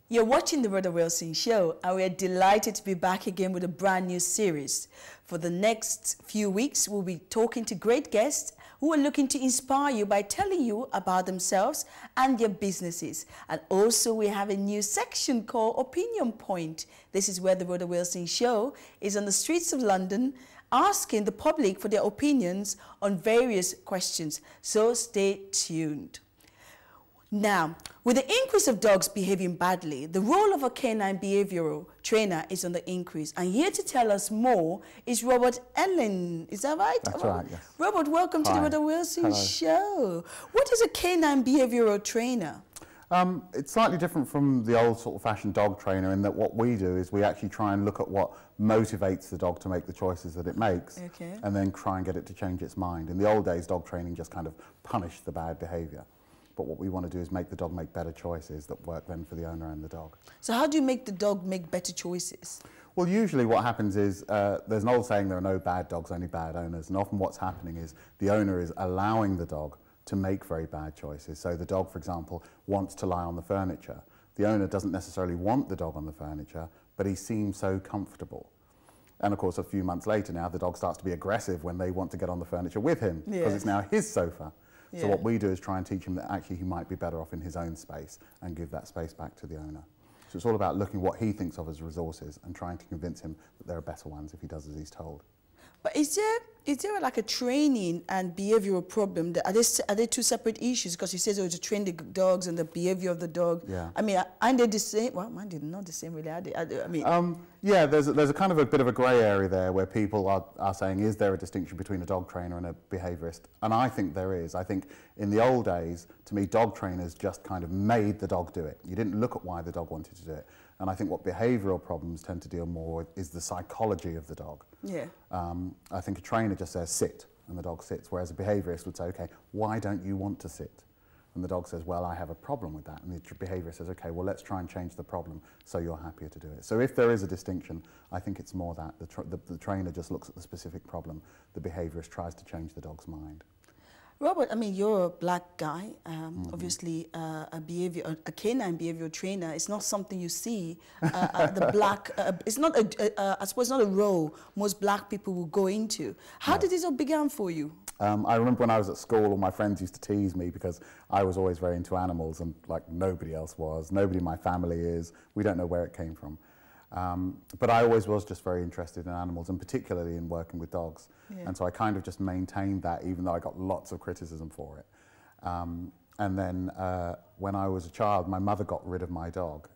You're watching the Rhoda Wilson Show, and we're delighted to be back again with a brand new series. For the next few weeks, we'll be talking to great guests who are looking to inspire you by telling you about themselves and their businesses. And also, we have a new section called Opinion Point. This is where the Rhoda Wilson Show is on the streets of London, asking the public for their opinions on various questions. So stay tuned. Now, with the increase of dogs behaving badly, the role of a canine behavioral trainer is on the increase. And here to tell us more is Alleyne. Is that right? That's right, yes. Robert, welcome to the Rhoda Wilson Show. What is a canine behavioral trainer? It's slightly different from the old sort of fashioned dog trainer in that what we do is we actually try and look at what motivates the dog to make the choices that it makes, and then try and get it to change its mind. In the old days, dog training just kind of punished the bad behaviour. But what we want to do is make the dog make better choices that work then for the owner and the dog. So how do you make the dog make better choices? Well, usually what happens is, there's an old saying, there are no bad dogs, only bad owners. And often what's happening is the owner is allowing the dog to make very bad choices. So the dog, for example, wants to lie on the furniture. The owner doesn't necessarily want the dog on the furniture, but he seems so comfortable. And of course, a few months later now, the dog starts to be aggressive when they want to get on the furniture with him, because it's now his sofa. So what we do is try and teach him that actually he might be better off in his own space and give that space back to the owner. So it's all about looking what he thinks of as resources and trying to convince him that there are better ones if he does as he's told. But is there like a training and behavioral problem? Are they two separate issues? Because you said to train the dogs and the behavior of the dog. Yeah. I mean, aren't they the same? Well, mine did not the same really. I mean. Yeah, there's a kind of a bit of a grey area there where people are saying, is there a distinction between a dog trainer and a behaviourist? And I think there is. I think in the old days, to me, dog trainers just kind of made the dog do it. You didn't look at why the dog wanted to do it. And I think what behavioural problems tend to deal more with is the psychology of the dog. Yeah. I think a trainer just says sit, and the dog sits, whereas a behaviourist would say, okay, why don't you want to sit? And the dog says, well, I have a problem with that. And the behaviourist says, okay, well, let's try and change the problem so you're happier to do it. So if there is a distinction, I think it's more that the trainer just looks at the specific problem, the behaviourist tries to change the dog's mind. Robert, I mean, you're a black guy, obviously a canine behavioral trainer. It's not something you see, it's not, I suppose not a role most black people will go into. How did this all begin for you? I remember when I was at school, all my friends used to tease me because I was always very into animals and like nobody else was. Nobody in my family is. We don't know where it came from. But I always was just very interested in animals, and particularly in working with dogs. And so I kind of just maintained that, even though I got lots of criticism for it. And then when I was a child, my mother got rid of my dog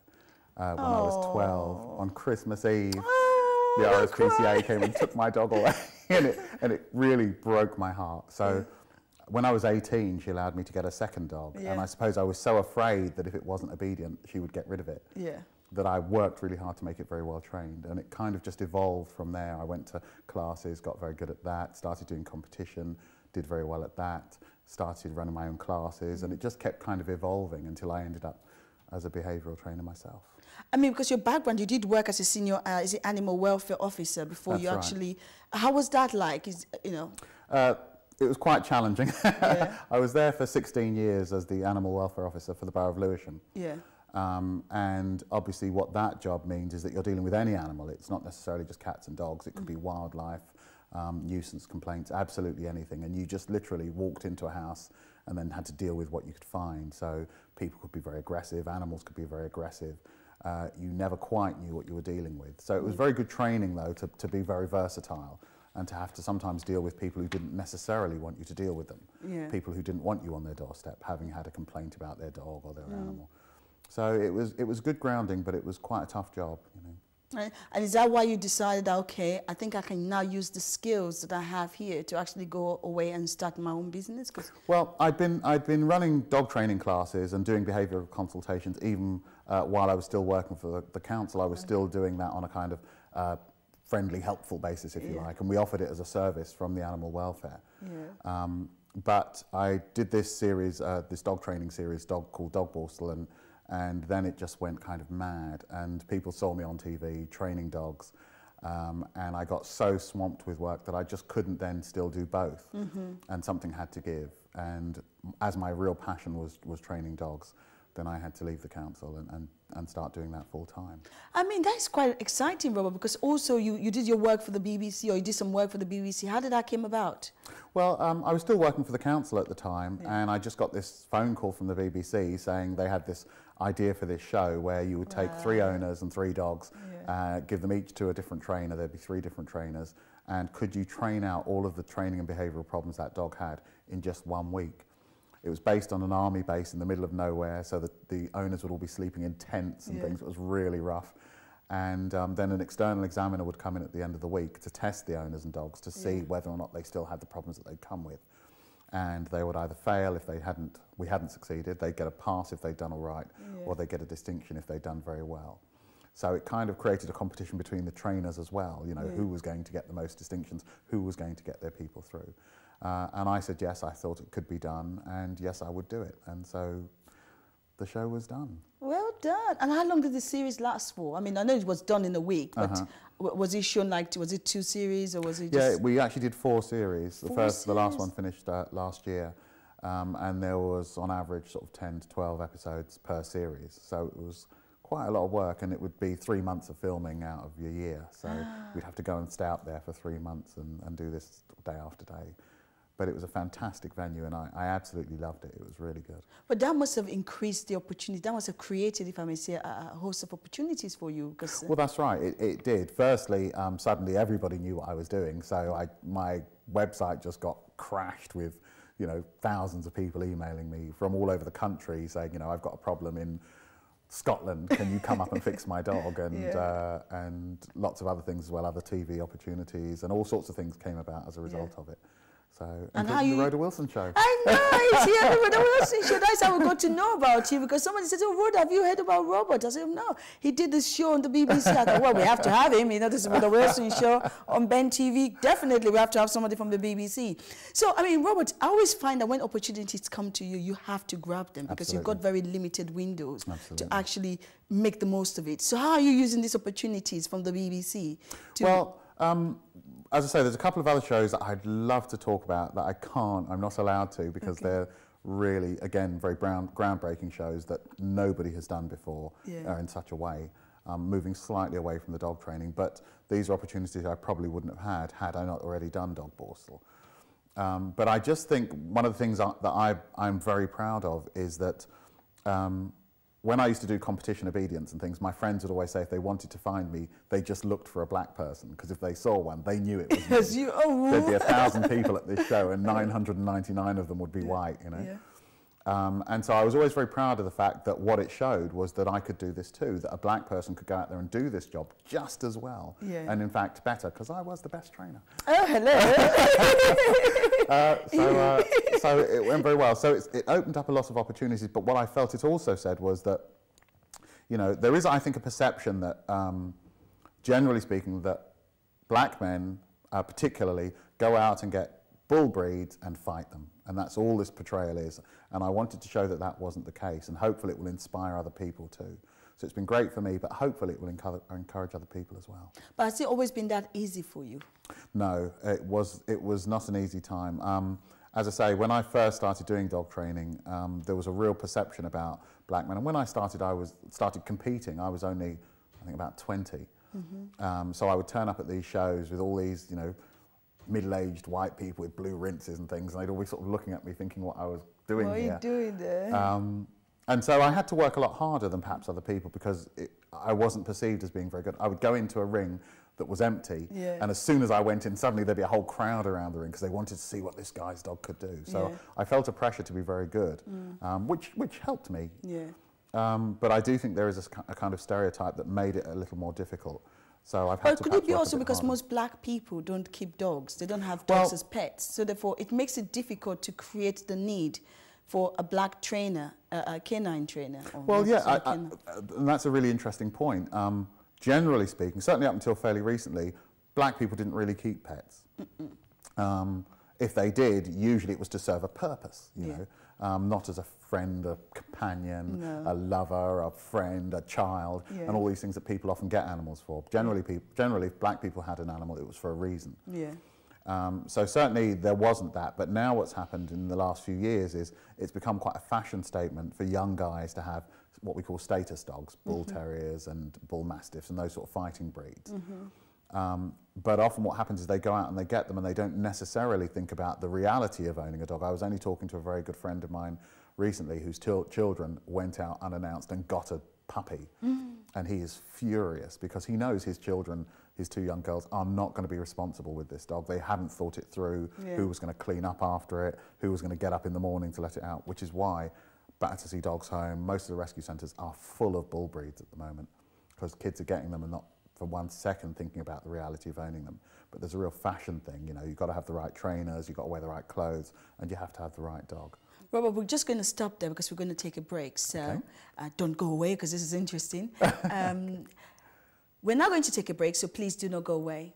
when I was 12 on Christmas Eve. The RSPCA came and took my dog away, and it really broke my heart. So when I was 18, she allowed me to get a second dog, and I suppose I was so afraid that if it wasn't obedient, she would get rid of it. That I worked really hard to make it very well trained, and it kind of just evolved from there. I went to classes, got very good at that, started doing competition, did very well at that, started running my own classes, and it just kept kind of evolving until I ended up as a behavioural trainer myself. I mean, because your background, you did work as a senior animal welfare officer before. That's you actually, how was that like? You know? It was quite challenging. I was there for 16 years as the animal welfare officer for the Borough of Lewisham. And obviously what that job means is that you're dealing with any animal. It's not necessarily just cats and dogs. It could be wildlife, nuisance complaints, absolutely anything. And you just literally walked into a house and then had to deal with what you could find. So people could be very aggressive, animals could be very aggressive. You never quite knew what you were dealing with. So it was very good training, though, to be very versatile and to have to sometimes deal with people who didn't necessarily want you to deal with them. People who didn't want you on their doorstep, having had a complaint about their dog or their animal. So it was good grounding, but it was quite a tough job, you know. And is that why you decided, okay, I think I can now use the skills that I have here to actually go away and start my own business? Well, I'd been running dog training classes and doing behavioural consultations even while I was still working for the council. I was still doing that on a kind of friendly, helpful basis, if you like, and we offered it as a service from the animal welfare. But I did this series, this dog training series, called Dog Borstal, and then it just went kind of mad, and people saw me on TV training dogs, and I got so swamped with work that I just couldn't then still do both, and something had to give. And as my real passion was training dogs, then I had to leave the council and start doing that full time. I mean, that's quite exciting, Robert, because also you did your work for the BBC, or you did some work for the BBC. How did that came about? Well, I was still working for the council at the time, and I just got this phone call from the BBC saying they had this idea for this show where you would take 3 owners and 3 dogs, give them each to a different trainer. There'd be 3 different trainers, and could you train out all of the training and behavioural problems that dog had in just 1 week? It was based on an army base in the middle of nowhere, so that the owners would all be sleeping in tents and things. It was really rough. And then an external examiner would come in at the end of the week to test the owners and dogs to see whether or not they still had the problems that they'd come with. And they would either fail if we hadn't succeeded, they'd get a pass if they'd done all right, or they'd get a distinction if they'd done very well. So it kind of created a competition between the trainers as well, you know, who was going to get the most distinctions, who was going to get their people through. And I said yes, I thought it could be done, and yes, I would do it. And so the show was done. Well done. And how long did the series last for? I mean, I know it was done in a week, but was it shown like, was it 2 series, or was it just... Yeah, we actually did 4 series. The last one finished last year, and there was on average sort of 10 to 12 episodes per series. So it was quite a lot of work, and it would be 3 months of filming out of your year. So we'd have to go and stay out there for 3 months and do this day after day. But it was a fantastic venue, and I absolutely loved it. It was really good. But that must have increased the opportunity. That must have created, if I may say, a host of opportunities for you. Well, that's right. It did. Firstly, suddenly everybody knew what I was doing, so my website just got crashed with, you know, thousands of people emailing me from all over the country saying, you know, I've got a problem in Scotland, can you come up and fix my dog? And lots of other things as well, other TV opportunities, and all sorts of things came about as a result of it. So, and how you... the Rhoda Wilson show. I know, it's the Rhoda Wilson show. That's how we got to know about you, because somebody said, oh, Rhoda, have you heard about Robert? I said, no, he did this show on the BBC. I thought, well, we have to have him. You know, this is Rhoda Wilson show on Ben TV. Definitely, we have to have somebody from the BBC. So, I mean, Robert, I always find that when opportunities come to you, you have to grab them, because you've got very limited windows to actually make the most of it. So how are you using these opportunities from the BBC? Well, as I say, there's a couple of other shows that I'd love to talk about that I'm not allowed to, because they're really, again, very groundbreaking shows that nobody has done before in such a way, moving slightly away from the dog training. But these are opportunities I probably wouldn't have had I not already done dog borstal. But I just think one of the things that I'm very proud of is that when I used to do competition obedience and things, my friends would always say if they wanted to find me, they just looked for a black person, because if they saw one, they knew it was me. There'd be 1,000 people at this show, and 999 of them would be white, you know. And so I was always very proud of the fact that what it showed was that I could do this too, that a black person could go out there and do this job just as well, and in fact better, because I was the best trainer. Oh, hello. So it went very well. So it opened up a lot of opportunities, but what I felt it also said was that, you know, there is, I think, a perception that, generally speaking, that black men particularly go out and get bull breeds and fight them. And that's all this portrayal is. And I wanted to show that that wasn't the case, and hopefully it will inspire other people too. So it's been great for me, but hopefully it will encourage other people as well. But has it always been that easy for you? No, it was not an easy time. As I say, when I first started doing dog training, there was a real perception about black men. And when I started competing, I was only, I think, about 20. So I would turn up at these shows with all these, you know, middle-aged white people with blue rinses and things, and they'd always sort of looking at me thinking what I was doing here. What are you doing there? And so I had to work a lot harder than perhaps other people, because I wasn't perceived as being very good. I would go into a ring that was empty, and as soon as I went in, suddenly there'd be a whole crowd around the ring because they wanted to see what this guy's dog could do. So I felt a pressure to be very good, which helped me. But I do think there is a kind of stereotype that made it a little more difficult. So I've had to. But could it be also because most black people don't keep dogs? They don't have dogs as pets, so therefore it makes it difficult to create the need for a black trainer, a canine trainer. Well, yeah, and that's a really interesting point. Generally speaking, certainly up until fairly recently, black people didn't really keep pets. If they did, usually it was to serve a purpose, you know, not as a friend, a companion, a lover, a friend, a child, and all these things that people often get animals for. Generally, if black people had an animal, it was for a reason. So certainly there wasn't that, but now what's happened in the last few years is it's become quite a fashion statement for young guys to have what we call status dogs, bull terriers and bull mastiffs and those sort of fighting breeds. But often what happens is they go out and they get them and they don't necessarily think about the reality of owning a dog. I was only talking to a very good friend of mine recently whose children went out unannounced and got a puppy. And he is furious because he knows his children, his two young girls, are not going to be responsible with this dog. They hadn't thought it through, who was going to clean up after it, who was going to get up in the morning to let it out, which is why Battersea Dogs Home, most of the rescue centres are full of bull breeds at the moment because kids are getting them and not for 1 second thinking about the reality of owning them. But there's a real fashion thing, you know, you've got to have the right trainers, you've got to wear the right clothes, and you have to have the right dog. Robert, we're just going to stop there because we're going to take a break. So don't go away because this is interesting. We're now going to take a break, so please do not go away.